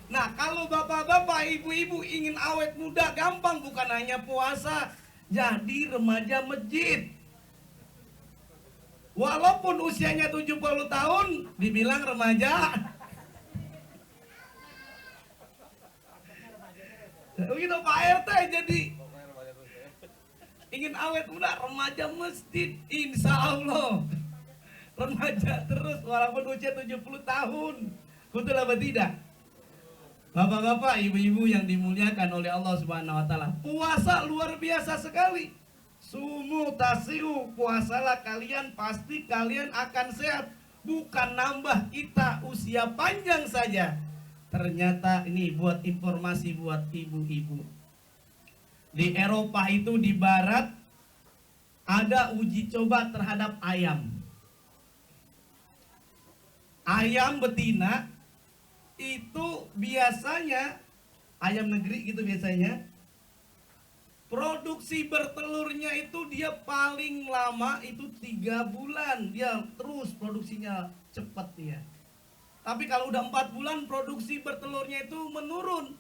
Nah, kalau bapak-bapak, ibu-ibu ingin awet muda gampang, bukan hanya puasa, jadi remaja masjid. Walaupun usianya 70 tahun, dibilang remaja. Begitu Pak RT, jadi ingin awet muda, remaja masjid, insya Allah. Remaja terus walaupun usia 70 tahun. Betul apa tidak? Bapak-bapak, ibu-ibu yang dimuliakan oleh Allah Subhanahu wa taala. Puasa luar biasa sekali. Sumu tasiu, puasalah kalian, pasti kalian akan sehat. Bukan nambah kita usia panjang saja. Ternyata ini buat informasi buat ibu-ibu. Di Eropa itu, di barat, ada uji coba terhadap ayam. Ayam betina itu biasanya, ayam negeri gitu biasanya, produksi bertelurnya itu dia paling lama itu 3 bulan. Dia terus produksinya cepat dia. Tapi kalau udah 4 bulan produksi bertelurnya itu menurun.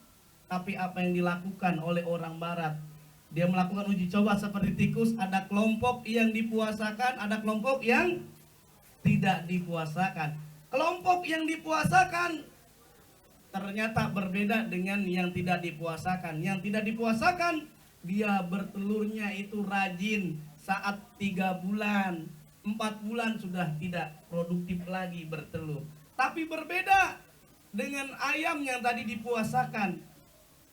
Tapi apa yang dilakukan oleh orang barat? Dia melakukan uji coba seperti tikus. Ada kelompok yang dipuasakan, ada kelompok yang tidak dipuasakan. Kelompok yang dipuasakan ternyata berbeda dengan yang tidak dipuasakan. Yang tidak dipuasakan, dia bertelurnya itu rajin saat 3 bulan, 4 bulan sudah tidak produktif lagi bertelur. Tapi berbeda dengan ayam yang tadi dipuasakan.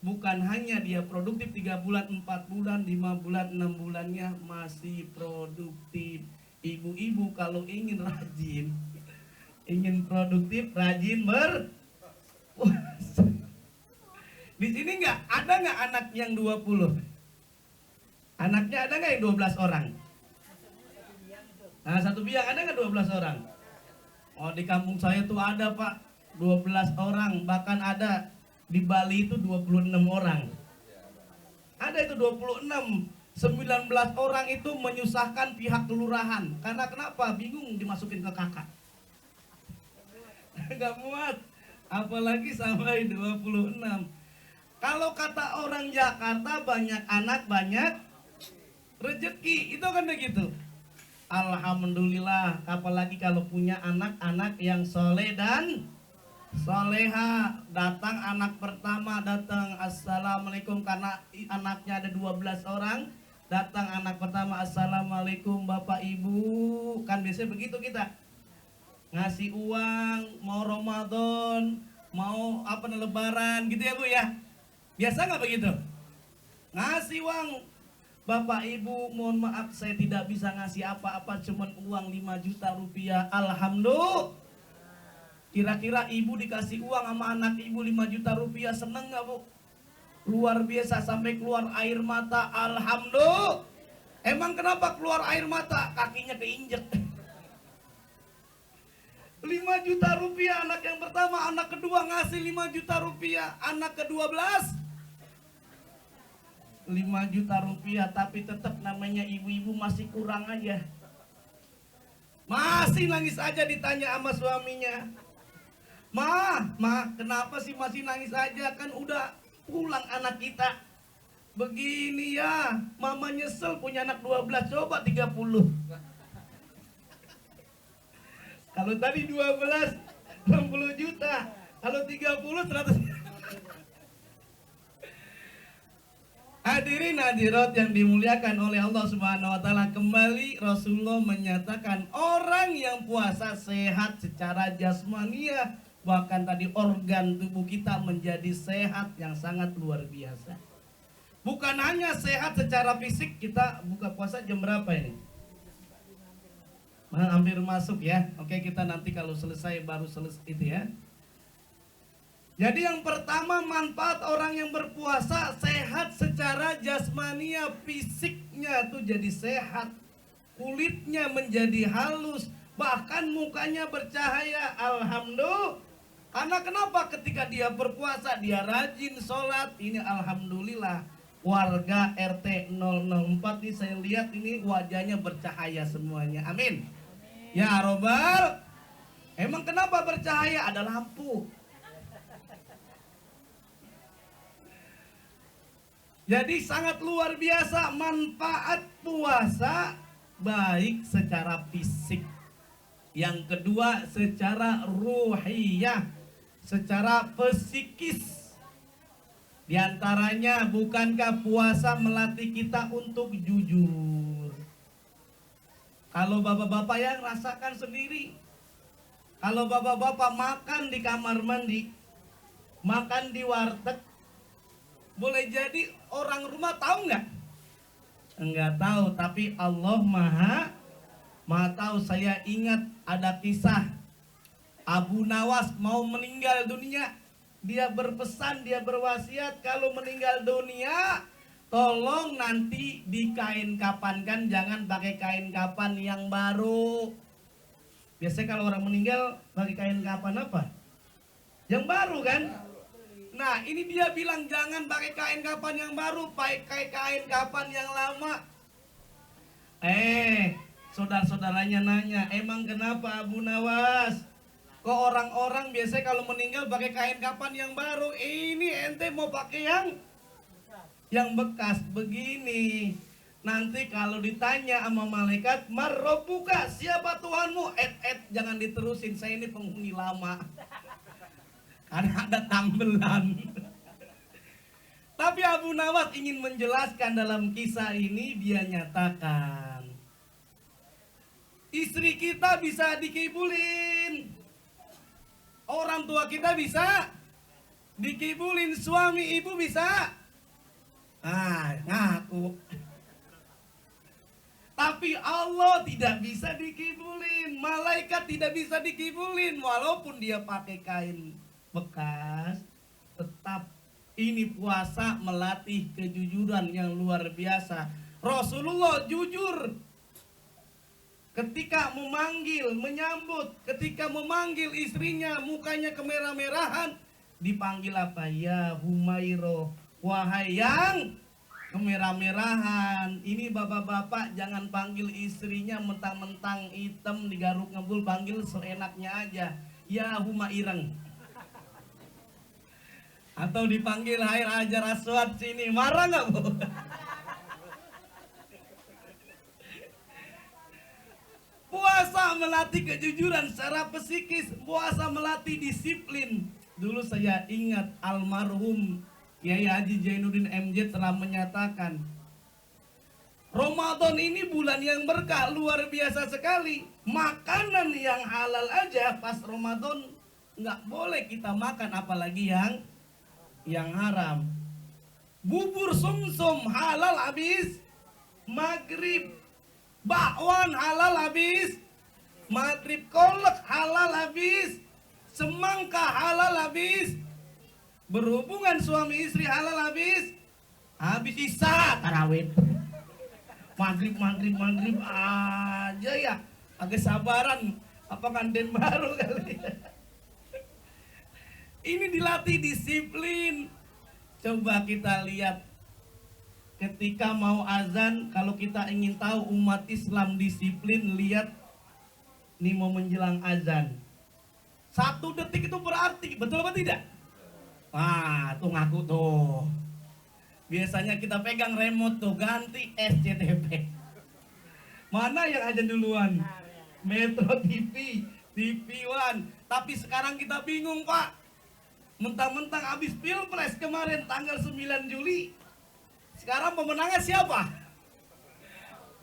Bukan hanya dia produktif 3 bulan, 4 bulan, 5 bulan, 6 bulannya masih produktif. Ibu-ibu kalau ingin rajin, ingin produktif, rajin berpuasa. Di sini ada nggak anak yang 20? Anaknya ada nggak yang 12 orang? Nah, satu biang ada nggak 12 orang? Oh, di kampung saya tuh ada Pak, 12 orang. Bahkan ada di Bali itu 26 orang. Ada itu 26. 19 orang itu menyusahkan pihak kelurahan. Karena kenapa? Bingung dimasukin ke kakak. Nggak muat. Apalagi sampai 26. Kalau kata orang Jakarta, banyak anak banyak rezeki. Itu kan begitu. Alhamdulillah, apalagi kalau punya anak-anak yang soleh dan soleha. Datang anak pertama, datang assalamualaikum, karena anaknya ada 12 orang. Datang anak pertama, assalamualaikum Bapak Ibu. Kan biasanya begitu kita. Ngasih uang, mau Ramadan, mau apa lebaran gitu ya Bu ya. Biasa nggak begitu? Ngasih uang, Bapak Ibu mohon maaf saya tidak bisa ngasih apa-apa, cuman uang 5 juta rupiah. Alhamdulillah. Kira-kira ibu dikasih uang sama anak ibu 5 juta rupiah, seneng gak Bu? Luar biasa, sampai keluar air mata. Alhamdulillah. Emang kenapa keluar air mata? Kakinya keinjek. 5 juta rupiah anak yang pertama, anak kedua ngasih 5 juta rupiah, anak ke-12 5 juta rupiah. Tapi tetap namanya ibu-ibu masih kurang aja. Masih nangis aja ditanya sama suaminya. Ma, kenapa sih masih nangis aja? Kan udah pulang anak kita. Begini ya, mama nyesel punya anak 12, coba 30. Kalau tadi 12, 60 juta. Kalau 30, 100. Hadirin hadirat yang dimuliakan oleh Allah Subhanahu wa taala, kembali Rasulullah menyatakan orang yang puasa sehat secara jasmania, bahkan tadi organ tubuh kita menjadi sehat yang sangat luar biasa. Bukan hanya sehat secara fisik, kita buka puasa jam berapa ini? Hampir masuk ya. Oke, kita nanti kalau selesai baru selesai itu ya. Jadi yang pertama, manfaat orang yang berpuasa sehat secara jasmania, fisiknya tuh jadi sehat, kulitnya menjadi halus, bahkan mukanya bercahaya. Alhamdulillah. Karena kenapa? Ketika dia berpuasa, dia rajin sholat. Ini alhamdulillah. Warga RT 004 nih saya lihat ini wajahnya bercahaya semuanya. Amin. Ya Robbal. Emang kenapa bercahaya? Ada lampu. Jadi sangat luar biasa manfaat puasa, baik secara fisik. Yang kedua secara ruhiyah, secara psikis. Di antaranya, bukankah puasa melatih kita untuk jujur? Kalau bapak-bapak yang rasakan sendiri, kalau bapak-bapak makan di kamar mandi, makan di warteg, boleh jadi orang rumah tahu nggak? Enggak tahu, tapi Allah maha tahu. Saya ingat ada kisah Abu Nawas mau meninggal dunia. Dia berpesan, dia berwasiat, kalau meninggal dunia tolong nanti dikain kapankan, jangan pakai kain kapan yang baru. Biasanya kalau orang meninggal pakai kain kapan apa? Yang baru kan? Nah, ini dia bilang jangan pakai kain kapan yang baru, pakai kain kapan yang lama. Saudara-saudaranya nanya, emang kenapa Abu Nawas? Kok orang-orang biasanya kalau meninggal pakai kain kapan yang baru? Ini ente mau pakai yang bekas begini. Nanti kalau ditanya sama malaikat, "Marrobuka, siapa Tuhanmu?" Jangan diterusin, saya ini penghuni lama. Karena ada tambelan. Tapi Abu Nawas ingin menjelaskan dalam kisah ini, dia nyatakan, istri kita bisa dikibulin, orang tua kita bisa dikibulin, suami ibu bisa ngaku. Tapi Allah tidak bisa dikibulin, malaikat tidak bisa dikibulin, walaupun dia pakai kain bekas. Tetap ini puasa melatih kejujuran yang luar biasa. Rasulullah jujur ketika menyambut, ketika memanggil istrinya, mukanya kemerah-merahan, dipanggil apa? Ya Humairo, wahai yang kemerah-merahan. Ini bapak-bapak jangan panggil istrinya mentang-mentang hitam digaruk ngebul, panggil seenaknya aja. Ya Humaireng. Atau dipanggil hai Hajar Aswad sini, marah nggak bu? Puasa melatih kejujuran secara psikis, puasa melatih disiplin. Dulu saya ingat almarhum Kiai Haji Zainuddin MJ telah menyatakan, Ramadan ini bulan yang berkah, luar biasa sekali. Makanan yang halal aja pas Ramadan nggak boleh kita makan, apalagi yang haram. Bubur sumsum halal habis maghrib, bakwan halal habis maghrib, kolak halal habis, semangka halal habis, berhubungan suami istri halal habis isya tarawih. Maghrib aja ya, agak sabaran, apa kantin baru kali. Ini dilatih disiplin. Coba kita lihat ketika mau azan, kalau kita ingin tahu umat Islam disiplin, lihat nih mau menjelang azan. 1 detik itu berarti, betul apa tidak? Tuh ngaku tuh. Biasanya kita pegang remote tuh, ganti SCTV. Mana yang azan duluan? Metro TV, TV One. Tapi sekarang kita bingung Pak. Mentang-mentang habis Pilpres kemarin tanggal 9 Juli. Sekarang pemenangnya siapa?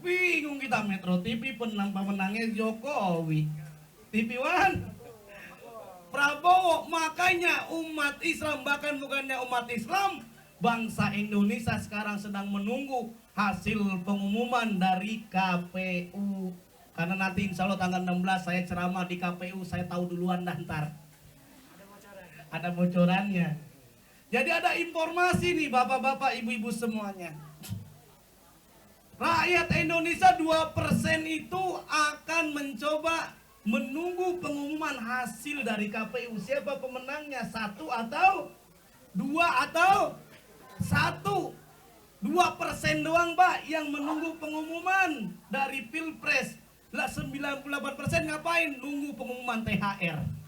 Bingung kita. Metro TV pemenangnya Jokowi, TV One Prabowo. Makanya umat Islam, bahkan bukannya umat Islam, bangsa Indonesia sekarang sedang menunggu hasil pengumuman dari KPU. Karena nanti insya Allah tanggal 16 saya ceramah di KPU, saya tahu duluan dah ntar. Ada bocorannya. Jadi ada informasi nih bapak-bapak, ibu-ibu semuanya. Rakyat Indonesia 2% itu akan mencoba menunggu pengumuman hasil dari KPU. Siapa pemenangnya? 1 atau 2 atau 1? 2% doang Pak yang menunggu pengumuman dari Pilpres. Lah 98% ngapain? Nunggu pengumuman THR.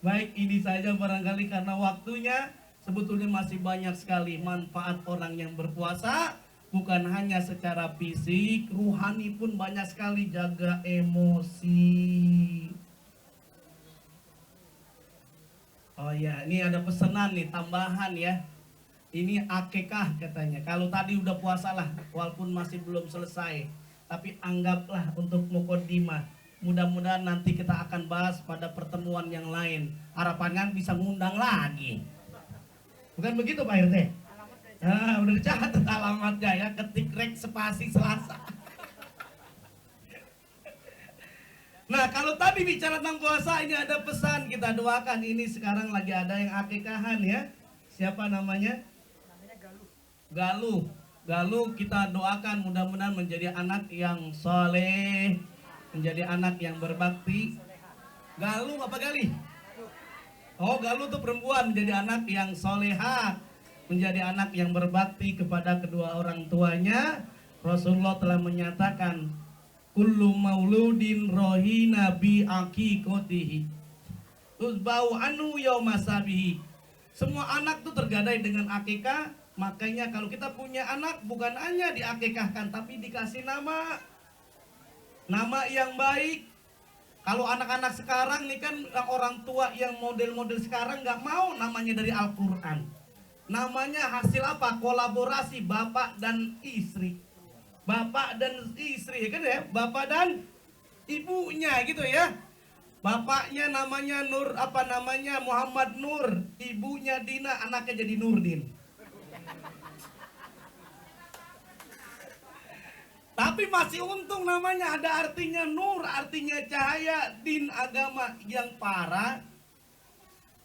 Baik, ini saja barangkali karena waktunya. Sebetulnya masih banyak sekali manfaat orang yang berpuasa, bukan hanya secara fisik, ruhani pun banyak sekali. Jaga emosi. Oh ya, ini ada pesanan nih, tambahan ya. Ini akikah katanya. Kalau tadi udah puasa lah, walaupun masih belum selesai, tapi anggaplah untuk mukodimah. Mudah-mudahan nanti kita akan bahas pada pertemuan yang lain. Harapannya bisa ngundang lagi. Bukan begitu Pak RT? Nah, udah dicatat alamatnya ya, ketik rek spasi Selasa. Nah, kalau tadi bicara tentang puasa, ini ada pesan kita doakan. Ini sekarang lagi ada yang akikahan ya. Siapa namanya? Galuh. Galuh kita doakan mudah-mudahan menjadi anak yang soleh, menjadi anak yang berbakti. Galuh apa Gali? Oh, Galuh itu perempuan, menjadi anak yang soleha, menjadi anak yang berbakti kepada kedua orang tuanya. Rasulullah telah menyatakan, kullu mauludin rohina bi aqiqatihi uzbau anu yaumasabihi. Semua anak itu tergadai dengan akikah. Makanya kalau kita punya anak, bukan hanya diakikahkan, tapi dikasih nama. Nama yang baik. Kalau anak-anak sekarang nih kan, orang tua yang model-model sekarang nggak mau namanya dari Al-Quran. Namanya hasil apa? Kolaborasi bapak dan istri. Bapak dan istri kan ya, bapak dan ibunya gitu ya. Bapaknya namanya Nur, apa namanya, Muhammad Nur, ibunya Dina, anaknya jadi Nurdin. Tapi masih untung namanya ada artinya Nur, artinya cahaya, din agama yang parah.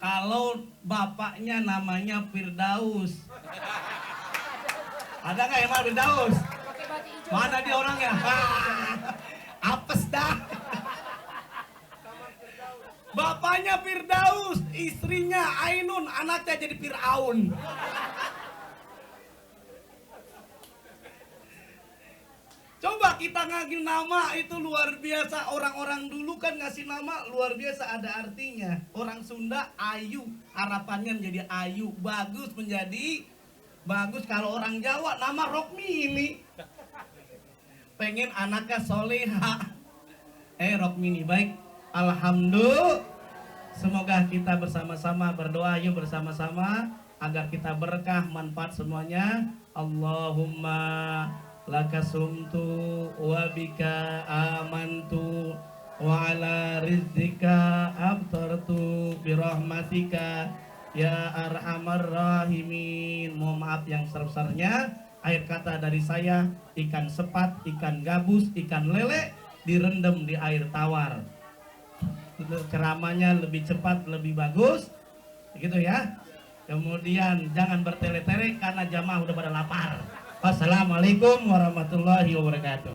Kalau bapaknya namanya Firdaus. Ada nggak yang mau Firdaus? Mana dia orangnya? Apes dah. Bapaknya Firdaus, istrinya Ainun, anaknya jadi Fir'aun. Coba kita ngasih nama itu luar biasa. Orang-orang dulu kan ngasih nama luar biasa, ada artinya. Orang Sunda Ayu, harapannya menjadi Ayu, bagus menjadi bagus. Kalau orang Jawa nama Rokmini, pengen anaknya soleha. Rokmini baik. Alhamdulillah. Semoga kita bersama-sama berdoa, yuk bersama-sama agar kita berkah manfaat semuanya. Allahumma laka sumtu wa bika amantu wa ala rizqika abtartu birahmatika ya arhamar rahimin. Mohon maaf yang sebesar-besarnya. Akhir kata dari saya, ikan sepat, ikan gabus, ikan lele direndam di air tawar. Ceramahnya lebih cepat, lebih bagus, gitu ya. Kemudian jangan bertele-tele karena jamaah udah pada lapar. Wassalamualaikum warahmatullahi wabarakatuh.